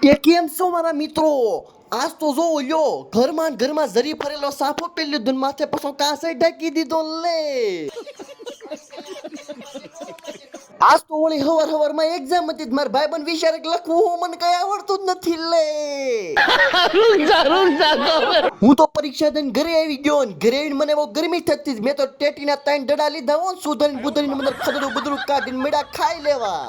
એ કેમ છો મારા મિત્રો? આજ તો જો લ્યો ઘરમાં જરી ફરેલો સાફો પેલી લીધો ને માથે પાછો કાંસે ઢાંકી દીધો લે. આજ તો ઓલી હવાર એક્ઝામ હતી મારા ભાઈબંધ વિચારે કે લખવું મને કઈ આવડતું જ નથી લે. હું તો પરીક્ષા દઈને ઘરે આવી ગયો ને ઘરે આવીને મને બહુ ગરમી થતી મેં તો ટેટીના 3 ડડા લીધા હો સુધરીને બુધરીને મને ખદડું કાઢીને મેડા ખાઈ લેવા.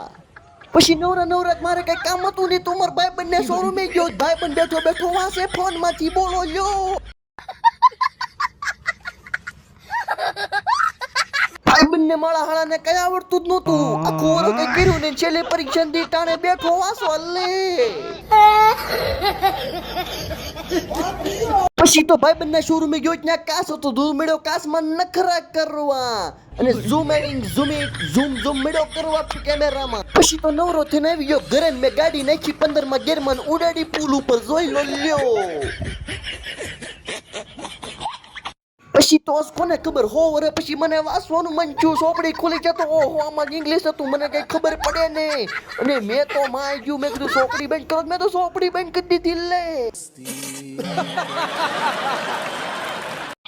પછી નવરા મારે કઈ કામ હતું નહીં તો મારા ભાઈબંધને શોરૂમે ગયો ભાઈબંધ બેઠો વાંચે ફોનમાંથી બોલો લ્યો. ભાઈબંધને માળા હાળાને કઈ આવડતું જ નહોતું આખું ઓલું કઈ કર્યું ને છેલ્લે પરીક્ષા દી ટાણે બેઠો વાંચવા લે. પછી તો ભાઈબંધના શોરૂમે ગયો ત્યાં કાસ હતો દૂર મેળ્યો કાસમાં નખરા કરવા અને ઝૂમ મેળો કરવા કેમેરામાં. પછી તો નવરો થઈને આવી ગયો ઘરે મેં ગાડી નાખી 15 ગેરમાં ઉડાડી પુલ ઉપર જોઈ લો લ્યો. પછી તો કોને ખબર હો વરે પછી મને વાંચવાનું મન થયું ચોપડી ખોલી જતો ઓહો આમાં ઇંગ્લિશ હતું મને કઈ ખબર પડે નહીં અને મેં તો માં ગયું મેં કીધું ચોપડી બંધ કરો મેં તો ચોપડી બંધ કરી દીધી લે.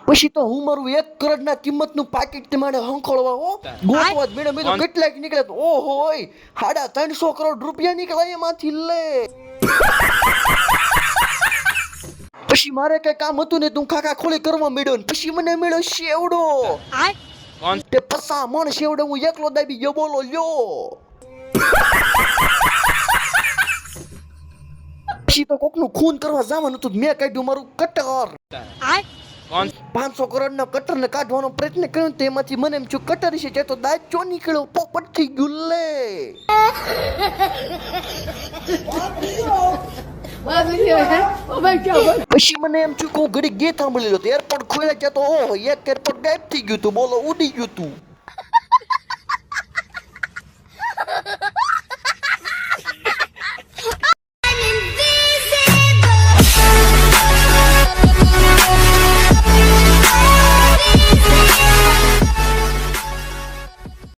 પછી તો હું મારું 1 કરોડના કિંમતનું પાકીટ મારે હંખોળવા હો ગોતવા મેડમ મેં તો કેટલાક નીકળે ઓહો 350 કરોડ રૂપિયા નીકળ્યા એમાંથી લે. પછી મારે કઈ કામ હતું ને તું ખાખા ખોલી કરવા મળ્યો ને પછી મને મળ્યો શેવડો તે પસા મણ શેવડો હું એકલો દાબી ગયો બોલો લ્યો. પછી તો કોકનું ખૂન કરવા જવાનું હતું મેં કાઢ્યું મારું કટર 500 કરોડનો કટર ને કાઢવાનો પ્રયત્ન કર્યો તેમાંથી મને એમ છું કટર છે તે તો દાંત ચો નીકળ્યો પોપટ થઈ ગયું લે. પછી મને એમ છું ઘડી ગીત સાંભળી લો એરપોર્ટ ખોલ્યા ત્યાં તો ઓહો એક એરપોર્ટ ગાયબ થઈ ગયું તું બોલો ઉડી ગયું તું.